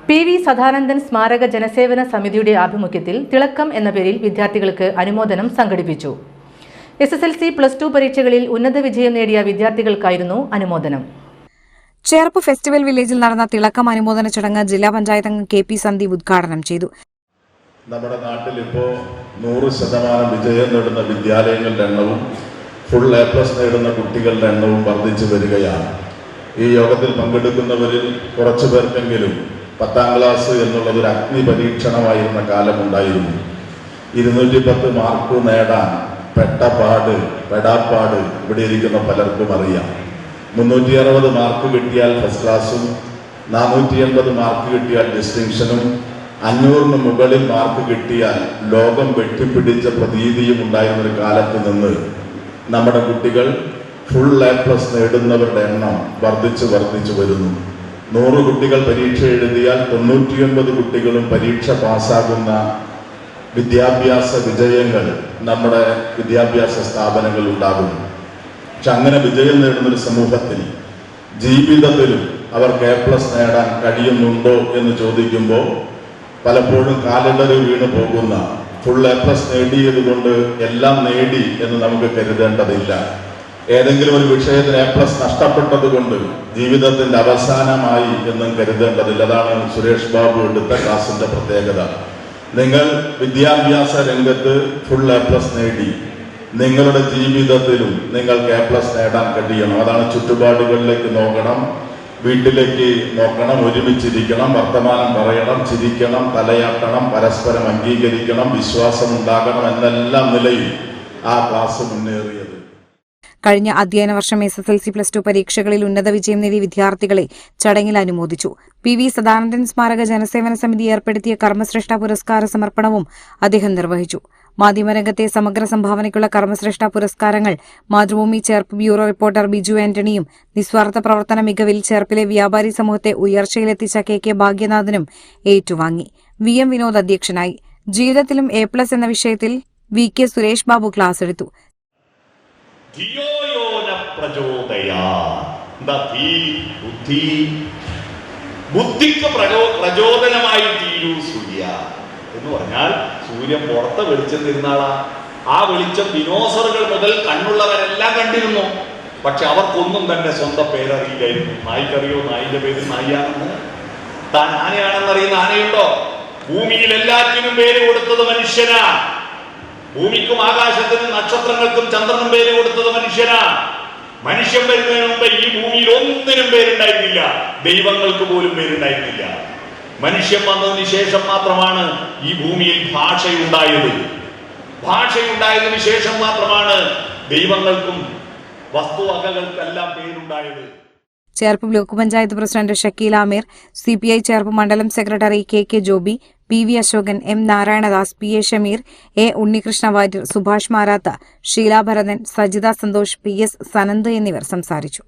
PV Sadanandan സ്മാരക ജനസേവന സമിതിയുടെ ആഭിമുഖ്യത്തിൽ തിളക്കം എന്ന പേരിൽ വിദ്യാർത്ഥികൾക്ക് അനുമോദനം സംഘടിപ്പിച്ചു. SSLC +2 പരീക്ഷകളിൽ ഉന്നത വിജയം നേടിയ വിദ്യാർത്ഥികൾക്കായിരുന്നു അനുമോദനം. ചേർപ്പ് ഫെസ്റ്റിവൽ വില്ലേജിൽ നടന്ന തിളക്കം അനുമോദന ചടങ്ങ് ജില്ലാ പഞ്ചായത്ത് അംഗം KP സന്ദീപ് ഉദ്ഘാടനം ചെയ്തു. നമ്മുടെ നാട്ടിൽ ഇപ്പോൾ 100% വിജയം നേടുന്ന വിദ്യാലയങ്ങളുടെ എണ്ണവും ഫുൾ A+ നേടുന്ന കുട്ടികളുടെ എണ്ണവും വർദ്ധിച്ചു വരികയാണ്. ഈ യോഗത്തിൽ പങ്കെടുക്കുന്നവരിൽ കുറച്ചു പേർക്കെങ്കിലും 10ാം ക്ലാസ് എന്നുള്ളത് ഒരു അഗ്നി പരീക്ഷണമായിരുന്ന കാലമുണ്ടായിരുന്നു. 210 മാർക്ക് നേടാൻ പെടാപ്പാട് ഇവിടെ ഇരിക്കുന്ന പലർക്കും അറിയാം. 360 മാർക്ക് കിട്ടിയാൽ ഫസ്റ്റ് ക്ലാസും 480 മാർക്ക് കിട്ടിയാൽ ഡിസ്റ്റിങ്ഷനും 500-ന് മുകളിൽ മാർക്ക് കിട്ടിയാൽ ലോകം വെട്ടിപ്പിടിച്ച പ്രതീതിയും ഉണ്ടായിരുന്ന ഒരു കാലത്ത് നിന്ന് നമ്മുടെ കുട്ടികൾ ഫുൾ A+ നേടുന്നവരുടെ എണ്ണം വർദ്ധിച്ചു വരുന്നു. 100 കുട്ടികൾ പരീക്ഷ എഴുതിയാൽ 99 കുട്ടികളും പരീക്ഷ പാസ്സാകുന്ന വിദ്യാഭ്യാസ വിജയങ്ങൾ നമ്മുടെ വിദ്യാഭ്യാസ സ്ഥാപനങ്ങൾ ഉണ്ടാകുന്നു. പക്ഷെ അങ്ങനെ വിജയം നേടുന്നൊരു സമൂഹത്തിൽ ജീവിതത്തിലും അവർക്ക് A+ നേടാൻ കഴിയുന്നുണ്ടോ എന്ന് ചോദിക്കുമ്പോൾ പലപ്പോഴും കാലിടറി വീണു പോകുന്ന ഫുൾ A+ നേടിയത് കൊണ്ട് എല്ലാം നേടി എന്ന് നമുക്ക് കരുതേണ്ടതില്ല. ഏതെങ്കിലും ഒരു വിഷയത്തിന് A+ നഷ്ടപ്പെട്ടത് കൊണ്ട് ജീവിതത്തിന്റെ അവസാനമായി എന്നും കരുതേണ്ടതില്ല. അതാണ് സുരേഷ് ബാബു എടുത്ത ക്ലാസിന്റെ പ്രത്യേകത. നിങ്ങൾ വിദ്യാഭ്യാസ രംഗത്ത് ഫുൾ A+ നേടി നിങ്ങളുടെ ജീവിതത്തിലും നിങ്ങൾക്ക് A+ നേടാൻ കഴിയണം. അതാണ് ചുറ്റുപാടുകളിലേക്ക് നോക്കണം, വീട്ടിലേക്ക് നോക്കണം, ഒരുമിച്ചിരിക്കണം, വർത്തമാനം പറയണം, ചിരിക്കണം, തലയാട്ടണം, പരസ്പരം അംഗീകരിക്കണം, വിശ്വാസം ഉണ്ടാകണം എന്നെല്ലാം നിലയിൽ ആ ക്ലാസ് മുന്നേറിയത്. കഴിഞ്ഞ അധ്യയന വർഷം SSLC +2 പരീക്ഷകളിൽ ഉന്നത വിജയം നേടിയ വിദ്യാർത്ഥികളെ ചടങ്ങിൽ അനുമോദിച്ചു. PV സദാനന്ദൻ സ്മാരക ജനസേവന സമിതി ഏർപ്പെടുത്തിയ കർമ്മശ്രേഷ്ഠ പുരസ്കാര സമർപ്പണവും അദ്ദേഹം നിർവഹിച്ചു. മാധ്യമരംഗത്തെ സമഗ്ര സംഭാവനയ്ക്കുള്ള കർമ്മശ്രേഷ്ഠ പുരസ്കാരങ്ങൾ മാതൃഭൂമി ചേർപ്പ് ബ്യൂറോ റിപ്പോർട്ടർ ബിജു ആന്റണിയും നിസ്വാർത്ഥ പ്രവർത്തന മികവിൽ ചേർപ്പിലെ വ്യാപാരി സമൂഹത്തെ ഉയർച്ചയിലെത്തിച്ച KK ഭാഗ്യനാഥനും ഏറ്റുവാങ്ങി. VM വിനോദ് അധ്യക്ഷനായി. ജീവിതത്തിലും A+ എന്ന വിഷയത്തിൽ VK സുരേഷ് ബാബു ക്ലാസ് എടുത്തു. ബുദ്ധിക്ക് പ്രചോദനമായി തീരൂ സൂര്യ എന്ന് പറഞ്ഞാൽ സൂര്യൻ പുറത്ത് വെളിച്ചം തരുന്നാളാ. ആ വെളിച്ചം ദിനോസറുകൾ മുതൽ കണ്ണുള്ളവരെല്ലാം കണ്ടിരുന്നു. പക്ഷെ അവർക്കൊന്നും തന്നെ സ്വന്തം പേരറിയില്ലായിരുന്നു. നായ്ക്കറിയോ നായിന്റെ പേര് നായിയാണെന്ന്? താൻ ആനയാണെന്നറിയുന്ന ആനയുണ്ടോ? ഭൂമിയിൽ എല്ലാറ്റിനും പേര് കൊടുത്തത് മനുഷ്യനാ. ഭൂമിക്കും ആകാശത്തിനും നക്ഷത്രങ്ങൾക്കും ചന്ദ്രനും പേര് കൊടുത്തത് മനുഷ്യനാ. മനുഷ്യൻ വരുന്നതിന് മുമ്പ് ഈ ഭൂമിയിൽ ഒന്നിനും പേരുണ്ടായിരുന്നില്ല. ദൈവങ്ങൾക്ക് പോലും പേരുണ്ടായിരുന്നില്ല. മനുഷ്യൻ വന്നതിന് ശേഷം മാത്രമാണ് ഈ ഭൂമിയിൽ ഭാഷയുണ്ടായത്. ഭാഷയുണ്ടായതിനു ശേഷം മാത്രമാണ് ദൈവങ്ങൾക്കും വസ്തുവകകൾക്കെല്ലാം പേരുണ്ടായത്. Cherpu block panchayat president Shakeel Aamir, CPI Cherpu മണ്ഡലം secretary KK Joby, PV Asokan, M Narayanadas, PA Shameer, A Unnikrishna Warrier, Subhash Maratha, Sheela Bharathan, Sajitha Santhosh, PS Sanand എന്നിവർ സംസാരിച്ചു.